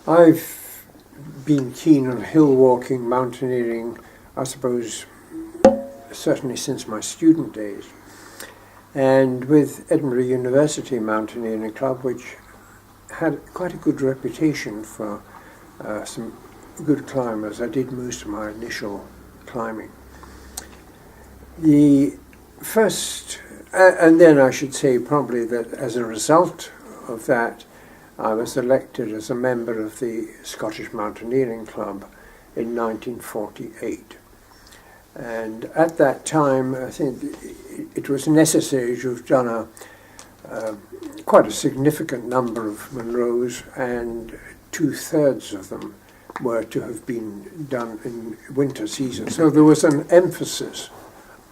I've been keen on hill walking, mountaineering, I suppose, certainly since my student days. And with Edinburgh University Mountaineering Club, which had quite a good reputation for some good climbers, I did most of my initial climbing. The first, and then I should say probably that as a result of that, I was elected as a member of the Scottish Mountaineering Club in 1948. And at that time, I think it was necessary to have done quite a significant number of Munros, and 2/3 of them were to have been done in winter season. So there was an emphasis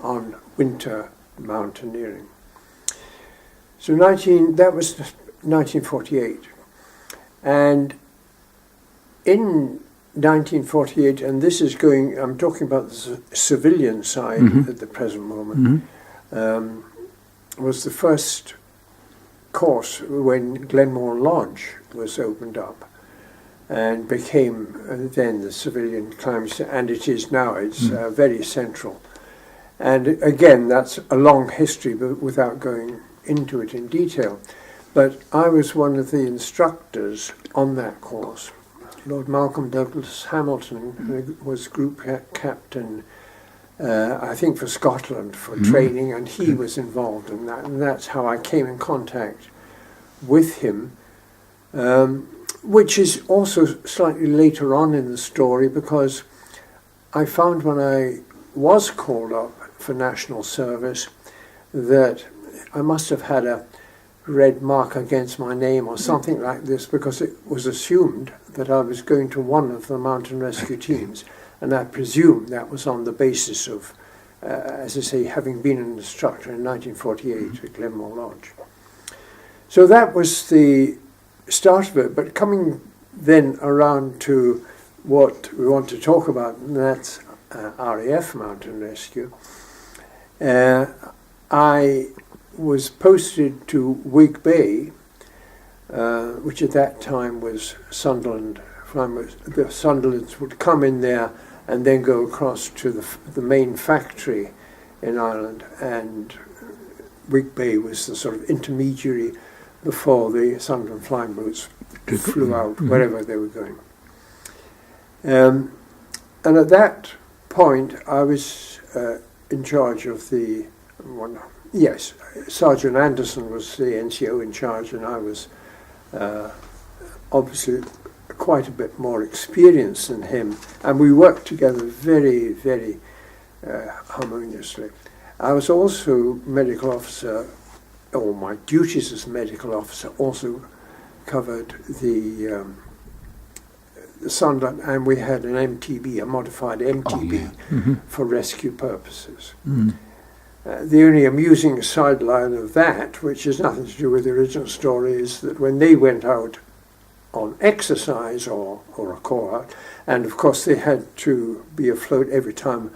on winter mountaineering. So that was 1948. And in 1948, and this is I'm talking about the civilian side at the present moment, was the first course when Glenmore Lodge was opened up and became then the civilian climbing, and it is now. It's very central. And again, that's a long history, but without going into it in detail. But I was one of the instructors on that course. Lord Malcolm Douglas Hamilton was group captain, I think, for Scotland for training, and he was involved in that. And that's how I came in contact with him, which is also slightly later on in the story, because I found when I was called up for national service that I must have had a red mark against my name or something like this, because it was assumed that I was going to one of the mountain rescue teams, and I presume that was on the basis of, as I say, having been an instructor in 1948 at Glenmore Lodge. So that was the start of it, but coming then around to what we want to talk about, and that's RAF Mountain Rescue. I was posted to Whig Bay, which at that time was Sunderland. The Sunderlands would come in there and then go across to the main factory in Ireland, and Whig Bay was the sort of intermediary before the Sunderland flying boats flew out wherever they were going. And at that point, I was in charge of the one. Yes, Sergeant Anderson was the NCO in charge, and I was obviously quite a bit more experienced than him, and we worked together very, very harmoniously. I was also medical officer, or my duties as medical officer also covered the Sunderland, and we had an MTB, a modified MTB, for rescue purposes. The only amusing sideline of that, which has nothing to do with the original story, is that when they went out on exercise or a call out, and of course they had to be afloat every time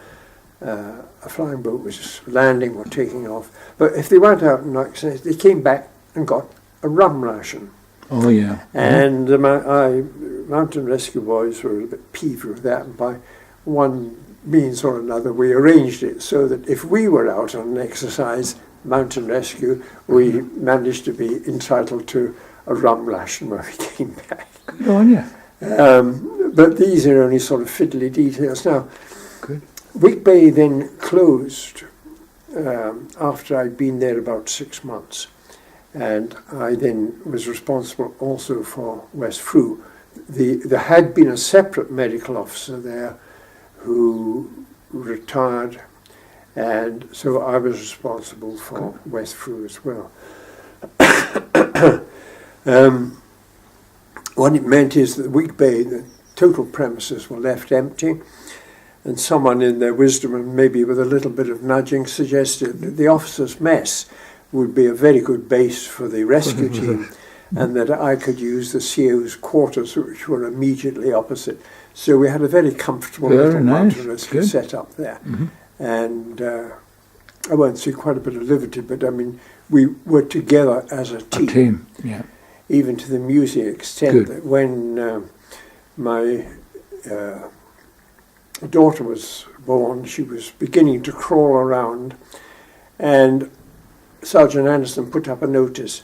a flying boat was landing or taking off. But if they went out on exercise, they came back and got a rum ration. Oh, yeah. And the mountain rescue boys were a bit peeved with that, and by one means or another, we arranged it so that if we were out on an exercise, mountain rescue, we managed to be entitled to a rum ration when we came back. Good on you. But these are only sort of fiddly details. Now, good. Whig Bay then closed after I'd been there about 6 months, and I then was responsible also for West Frew. There had been a separate medical officer there who retired, and so I was responsible for West Frew as well. What it meant is that Whig Bay, the total premises were left empty, and someone in their wisdom, and maybe with a little bit of nudging, suggested that the officers' mess would be a very good base for the rescue team, and that I could use the CO's quarters, which were immediately opposite. So we had a very comfortable little mountain rescue set up there. And I won't say quite a bit of liberty, but I mean, we were together as a team. Yeah. even to the amusing extent Good. that when my daughter was born, she was beginning to crawl around, and Sergeant Anderson put up a notice: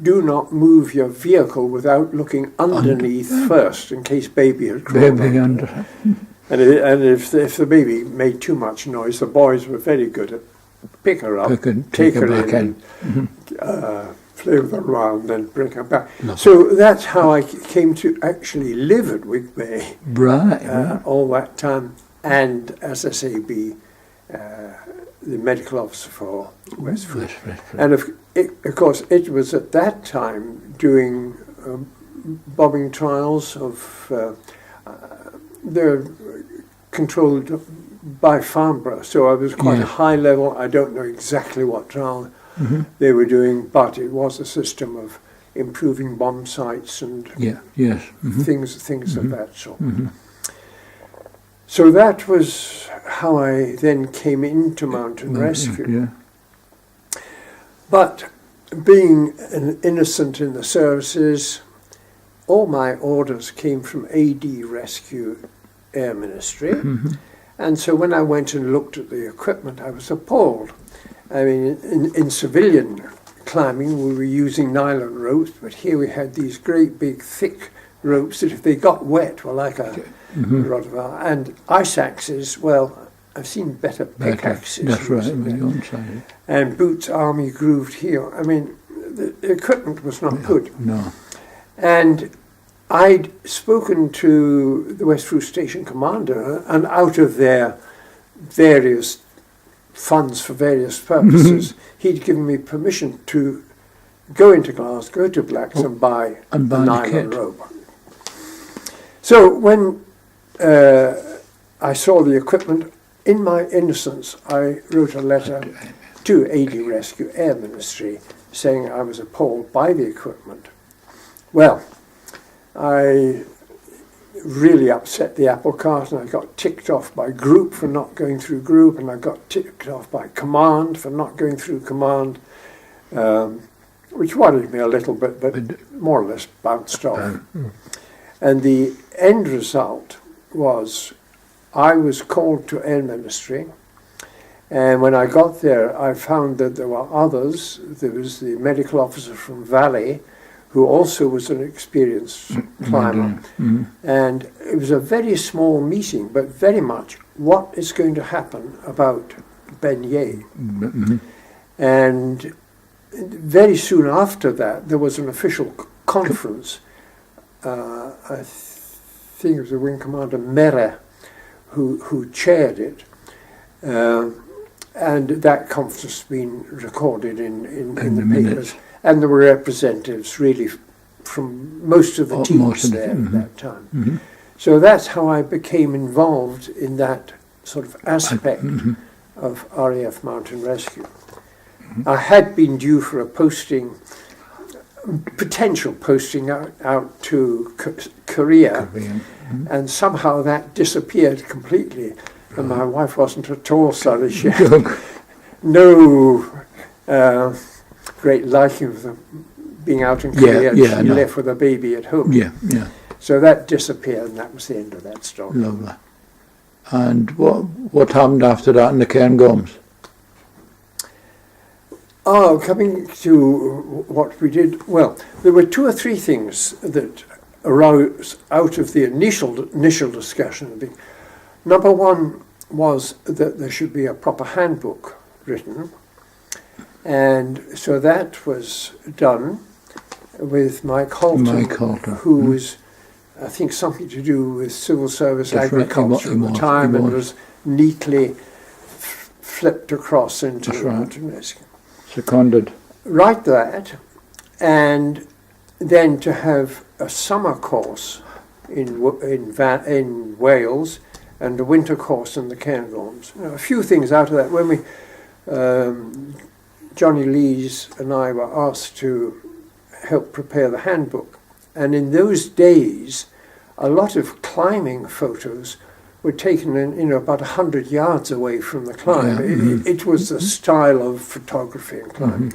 do not move your vehicle without looking underneath first, in case baby had crawled Baby under. under. And if the baby made too much noise, the boys were very good at pick her up, take her back in, in. play with her around, then bring her back. Lovely. So that's how I came to actually live at Wig Bay Right. all that time, and as I say, be the medical officer for Westford. And of course, it was at that time doing bombing trials of they're controlled by Farnborough, so I was quite Yeah. a high level. I don't know exactly what trial they were doing, but it was a system of improving bomb sites and Yes. things of that sort. So that was how I then came into mountain rescue. Yeah. But being an innocent in the services, all my orders came from AD Rescue Air Ministry. And so when I went and looked at the equipment, I was appalled. I mean, in civilian climbing, we were using nylon ropes, but here we had these great big thick ropes that if they got wet were like a rod of iron. And ice axes, well, I've seen better pickaxes. That's right. recently. When you're on side. And boots army grooved heel. I mean, the equipment was not good. No. And I'd spoken to the West Fruit Station commander, and out of their various funds for various purposes, he'd given me permission to go into Glasgow, to Blacks, and buy a nylon rope. So when I saw the equipment, in my innocence, I wrote a letter to AD Rescue Air Ministry saying I was appalled by the equipment. Well, I really upset the apple cart, and I got ticked off by group for not going through group, and I got ticked off by command for not going through command, which worried me a little bit, but more or less bounced off. And the end result was I was called to Air Ministry, and when I got there, I found that there were others. There was the medical officer from Valley, who also was an experienced climber. And it was a very small meeting, but very much what is going to happen about Ben Ye. And very soon after that, there was an official conference. I think it was the Wing Commander Mere who chaired it. And that conference has been recorded in the papers. And there were representatives really from most of the teams there at that time. So that's how I became involved in that sort of aspect of RAF Mountain Rescue. I had been due for a posting, potential posting out to Korea, and somehow that disappeared completely. And my wife wasn't at all sorry. She had no great liking of them being out in Korea, and she left with a baby at home. So that disappeared, and that was the end of that story. Lovely. And what happened after that in the Cairngorms? Oh, coming to what we did, well, there were two or three things that arose out of the initial discussion. Number one was that there should be a proper handbook written, and so that was done with Mike Halton, who was, I think, something to do with civil service agriculture at the time, and was neatly flipped across into mountain rescue. Seconded. Write that, and then to have a summer course in Wales and a winter course in the Cairngorms. A few things out of that. When we, Johnny Lees and I were asked to help prepare the handbook, and in those days, a lot of climbing photos were taken in about 100 yards away from the climb. It was the style of photography and climbing.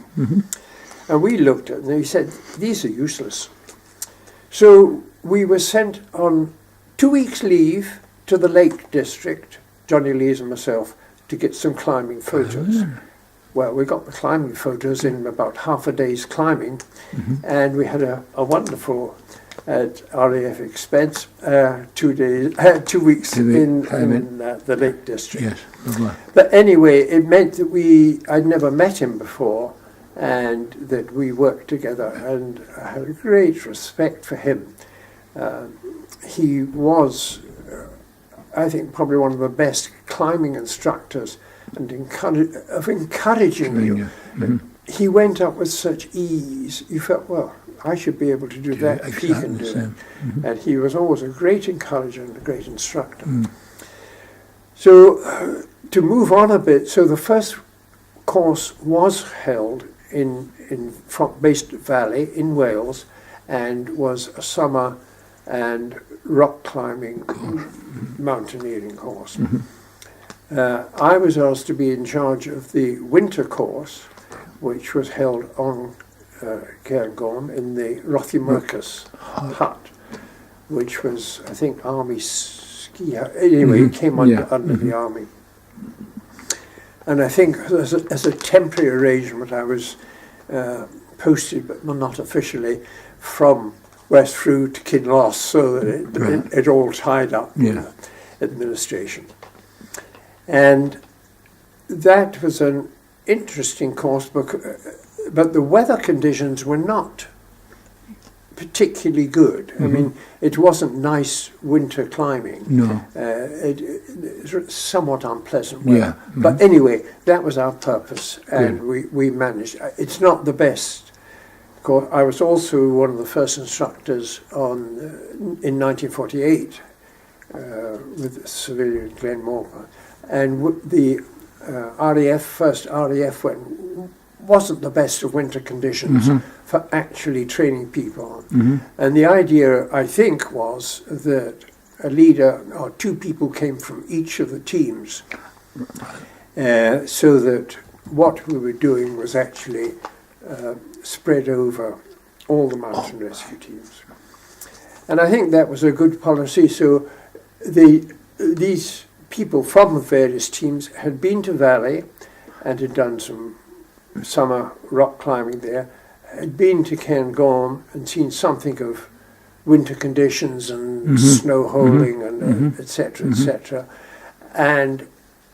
And we looked at it and he said, these are useless. So we were sent on 2 weeks' leave to the Lake District, Johnny Lees and myself, to get some climbing photos. Well, we got the climbing photos in about half a day's climbing, and we had a wonderful, at RAF expense, 2 weeks in the Lake District. Yes, lovely. But anyway, it meant that I'd never met him before, and that we worked together, and I had a great respect for him. He was, I think, probably one of the best climbing instructors and encouraging you. He went up with such ease. You felt, well, I should be able to do that if he can do it. And he was always a great encourager and a great instructor. So to move on a bit, so the first course was held in Based Valley in Wales, and was a summer and rock climbing mountaineering course. I was asked to be in charge of the winter course, which was held on Cairngorm in the Rothiemurcus hut, which was, I think, Army ski hut. Anyway, it came under the Army. And I think as a temporary arrangement, I was posted, but not officially, from West Frew to Kinloss, so that it all tied up administration. And that was an interesting course, but the weather conditions were not particularly good. I mean, it wasn't nice winter climbing. No. It somewhat unpleasant weather. But anyway, that was our purpose, and we managed. It's not the best. Of course, I was also one of the first instructors in 1948 with civilian Glen Morpa. And the first RAF wasn't the best of winter conditions for actually training people. And the idea, I think, was that a leader or 2 people came from each of the teams, so that what we were doing was actually spread over all the mountain rescue teams. And I think that was a good policy. So these people from the various teams had been to Valley and had done some summer rock climbing there, had been to Cairngorm and seen something of winter conditions and snow holing and etc., etc. And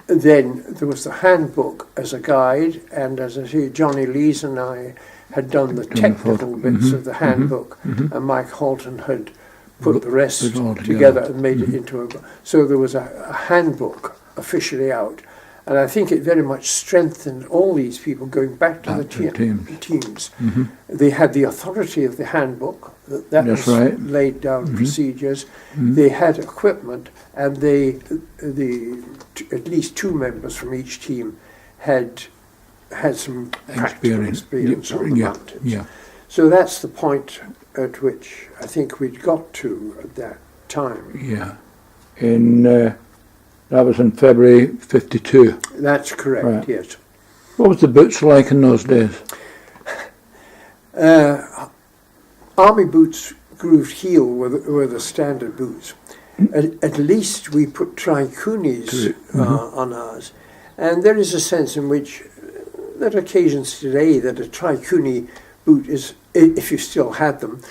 then there was the handbook as a guide, and as I say, Johnny Lees and I had done the technical bits of the handbook, and Mike Halton had put the rest together and made it into a... So there was a handbook officially out, and I think it very much strengthened all these people going back to the teams. They had the authority of the handbook, that was laid down procedures. They had equipment, and at least 2 members from each team had some practical experience on the mountains. So that's the point at which I think we'd got to at that time. Yeah. That was in February 52. That's correct, yes. What was the boots like in those days? Army boots, grooved heel were the standard boots. At least we put tricunis on ours. And there is a sense in which there are occasions today that a tricuni boot is, if you still had them,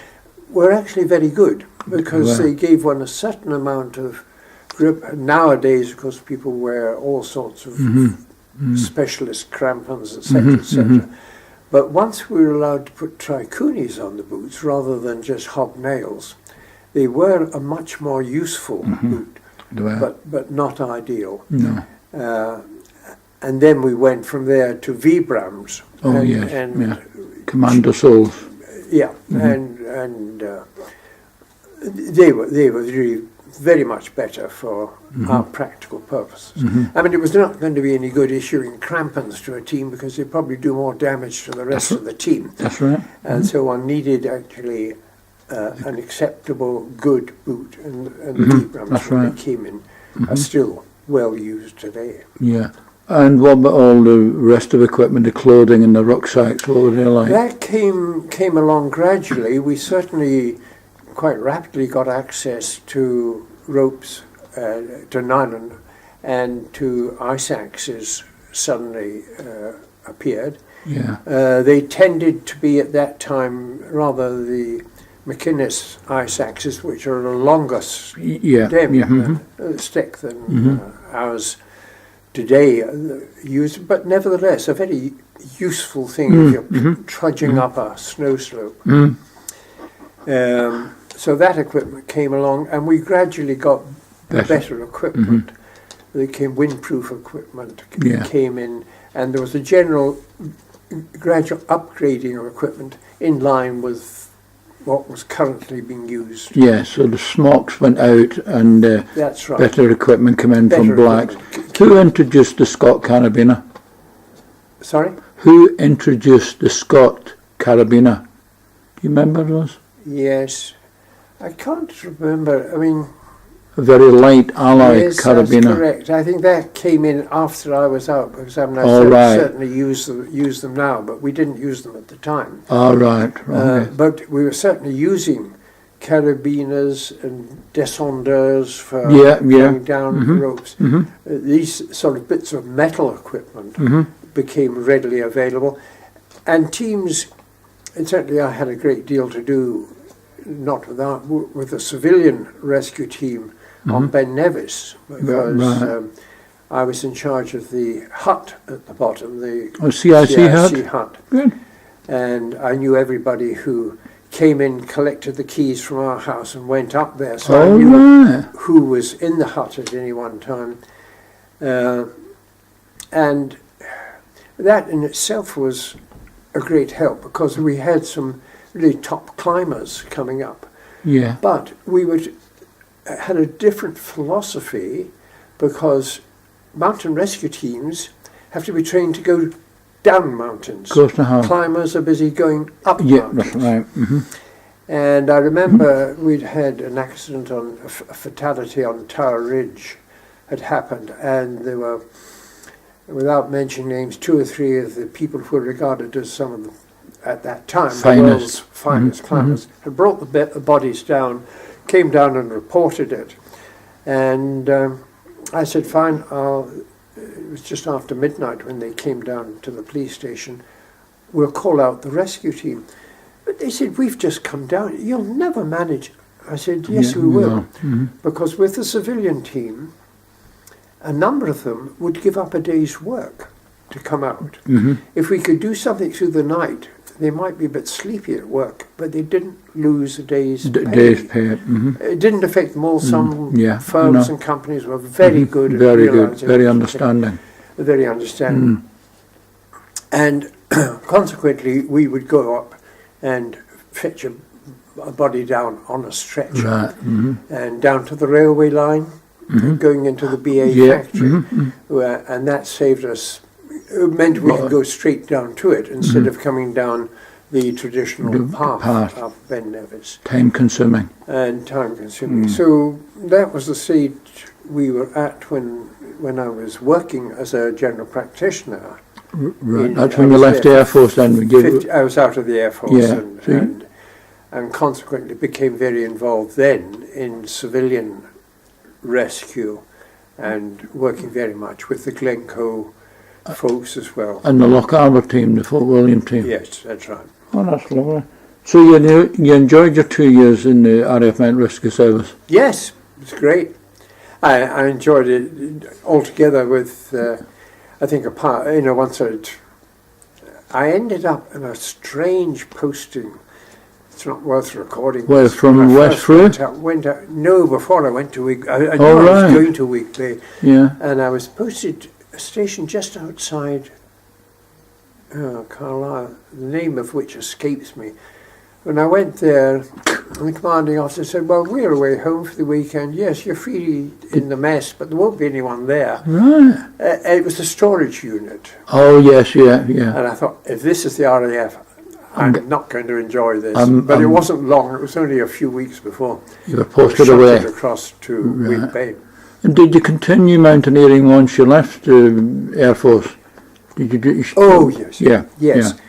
were actually very good, because they gave one a certain amount of grip. Nowadays, of course, people wear all sorts of specialist crampons, etc., etc. But once we were allowed to put tricunis on the boots rather than just hobnails, they were a much more useful boot, but not ideal. No. And then we went from there to Vibrams. Commando soles. Yeah, and they were really very much better for our practical purposes. I mean, it was not going to be any good issuing crampons to a team, because they probably do more damage to the rest of the team. That's right. And so one needed actually an acceptable, good boot, and the Vibrams when they came in are still well used today. Yeah. And what about all the rest of equipment, the clothing and the rucksacks? What were they like? That came along gradually. We certainly quite rapidly got access to ropes, to nylon, and to ice axes suddenly appeared. Yeah. They tended to be at that time rather the McInnes ice axes, which are a longer stick than ours today used, but nevertheless a very useful thing if you're trudging up a snow slope. So that equipment came along, and we gradually got better equipment. There came windproof equipment came in, and there was a general gradual upgrading of equipment in line with what was currently being used. Yeah, so the smocks went out, and that's right. Better equipment came in from blacks. Who introduced the Scott carabiner? Sorry? Who introduced the Scott carabiner? Do you remember those? Yes. I can't remember. I mean, a very light alloy carabiner. That's correct. I think that came in after I was out, because I certainly use them now, but we didn't use them at the time. Oh, right. But we were certainly using carabiners and descendeurs for going down the ropes. These sort of bits of metal equipment became readily available, and teams, and certainly I had a great deal to do, not with the civilian rescue team on Ben Nevis, because I was in charge of the hut at the bottom, the CIC hut. Good. And I knew everybody who came in, collected the keys from our house and went up there, so I knew who was in the hut at any one time. And that in itself was a great help, because we had some really top climbers coming up. Yeah. But we had a different philosophy, because mountain rescue teams have to be trained to go down mountains. Climbers are busy going up mountains. That's right. And I remember we'd had an accident, a fatality on Tower Ridge had happened, and there were, without mentioning names, 2 or 3 of the people who were regarded as some of the, at that time, the world's finest climbers, had brought the bodies down, came down and reported it. And I said, fine, it was just after midnight when they came down to the police station, we'll call out the rescue team. But they said, we've just come down, you'll never manage. I said, yes, we will. Because with the civilian team, a number of them would give up a day's work to come out. If we could do something through the night, they might be a bit sleepy at work, but they didn't lose a day's pay. It didn't affect them all. Some firms and companies were very good at realizing. Very understanding. Very understanding. And consequently, we would go up and fetch a body down on a stretcher and down to the railway line, going into the BA factory, and that saved us. It meant we could go straight down to it instead of coming down the traditional path of Ben Nevis. Time consuming. And time consuming. So that was the stage we were at when I was working as a general practitioner. Right. That's when you left the Air Force then? I was out of the Air Force and consequently became very involved then in civilian rescue and working very much with the Glencoe folks as well. And the Loch Arbor team, the Fort William team. Yes, that's right. Oh, that's lovely. So you enjoyed your 2 years in the RAF Mountain Rescue Service? Yes, it was great. I enjoyed it altogether with, I think, once I ended up in a strange posting. It's not worth recording. Well, from West Frew? No, before I went to Week. I knew I was going to Week Bay. Yeah. And I was posted a station just outside Carlisle, the name of which escapes me. When I went there, the commanding officer said, well, we're away home for the weekend. Yes, you're free in the mess, but there won't be anyone there. Right. It was a storage unit. Oh, yes, yeah. And I thought, if this is the RAF, I'm not going to enjoy this. But it wasn't long. It was only a few weeks before. You were posted away. Across to Week Bay. And did you continue mountaineering once you left the Air Force? Did you do? Oh, yes. Yeah. Yes.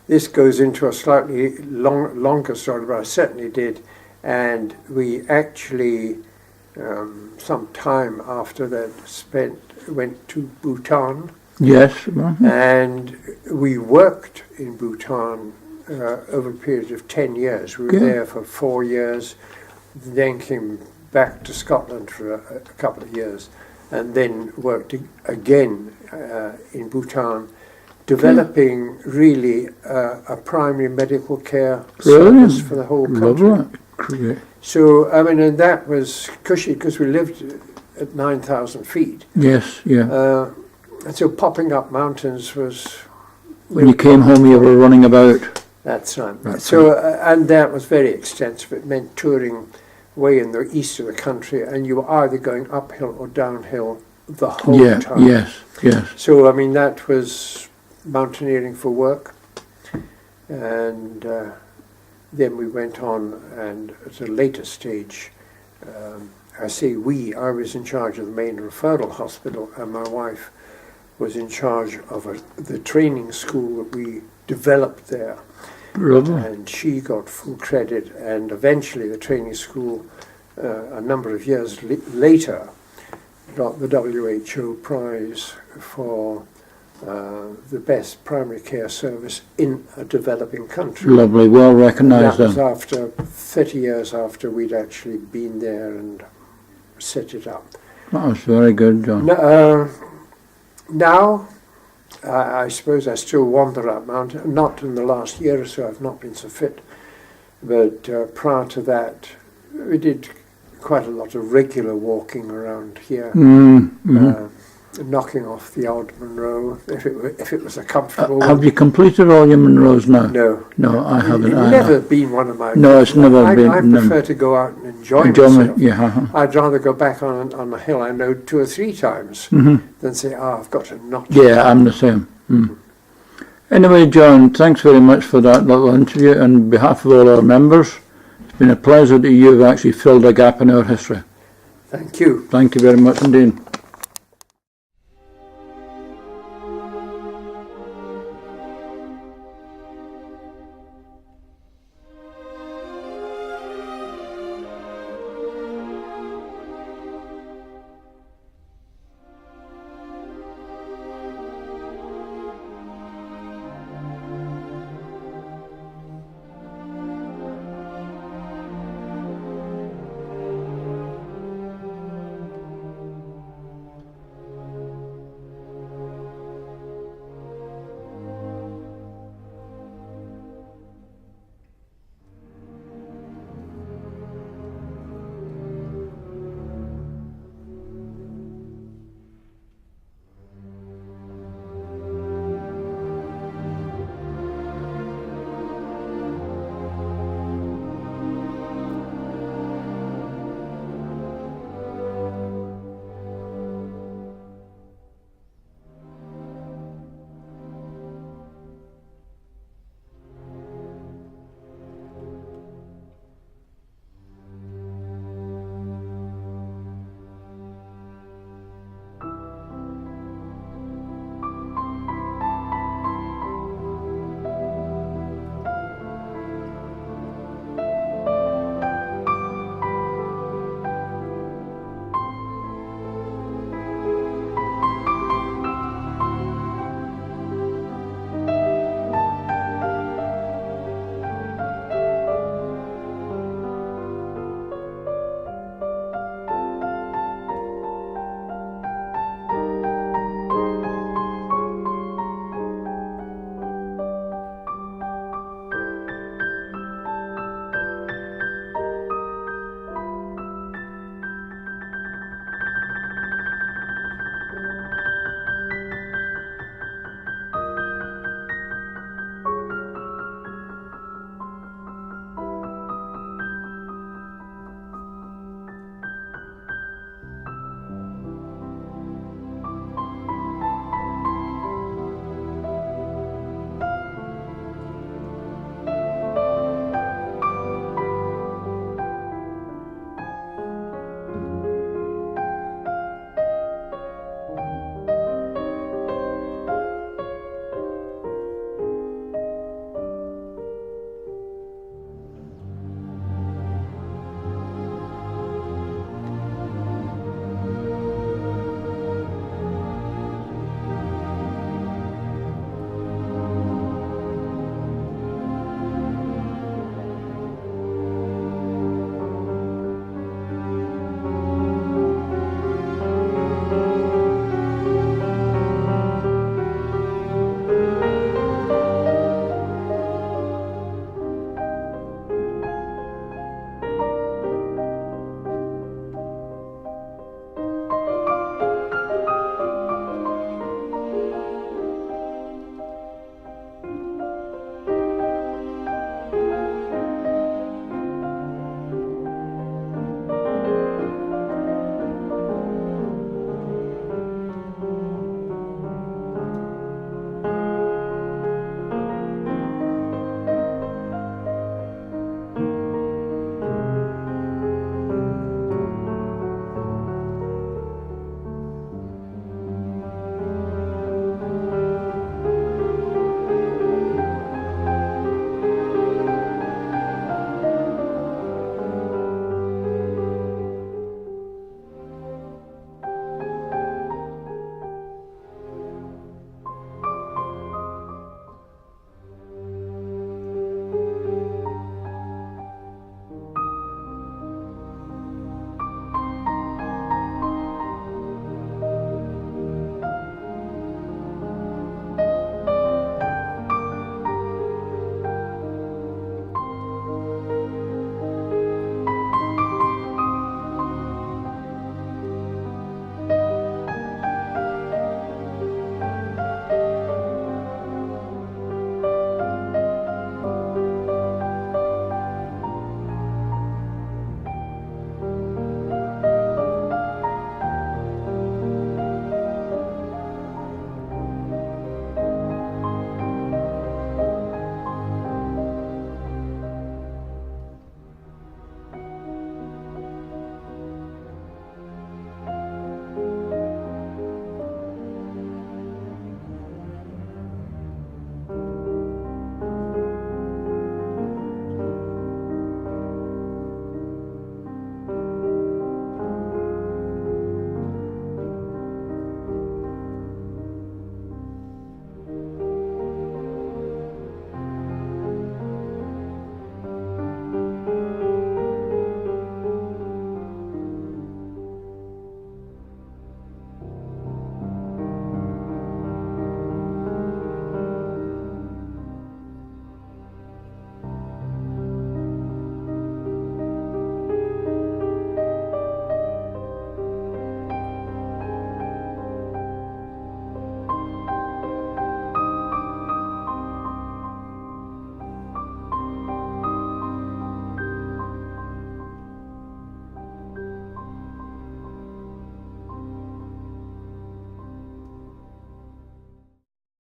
this goes into a slightly longer story, but I certainly did. And we actually, some time after that, went to Bhutan. Yes. And we worked in Bhutan over a period of 10 years. We were there for 4 years, then came back to Scotland for a couple of years, and then worked again in Bhutan, developing really a primary medical care service for the whole country. So, I mean, and that was cushy because we lived at 9,000 feet. Yes, yeah. And so popping up mountains was... When you came home, you were running about. That's right. And that was very extensive. It meant touring way in the east of the country, and you were either going uphill or downhill the whole time. Yes. So, I mean, that was mountaineering for work. And then we went on, and at a later stage, I was in charge of the main referral hospital, and my wife was in charge of the training school that we developed there. And she got full credit, and eventually the training school, a number of years later, got the WHO prize for the best primary care service in a developing country. Lovely, well recognised. That was after 30 years after we'd actually been there and set it up. That was very good, John. Now, I suppose I still wander up mountain. Not in the last year or so, I've not been so fit. But prior to that, we did quite a lot of regular walking around here, knocking off the odd Monroe, if it was a comfortable one. Have you completed all your Monroes now? No, I haven't. It's never been one of my... No, it's never been. I prefer to go out and enjoy myself. Yeah. I'd rather go back on a hill I know 2 or 3 times than say, I've got to notch. Yeah, I'm the same. Anyway, John, thanks very much for that little interview. On behalf of all our members, it's been a pleasure that you've actually filled a gap in our history. Thank you. Thank you very much indeed.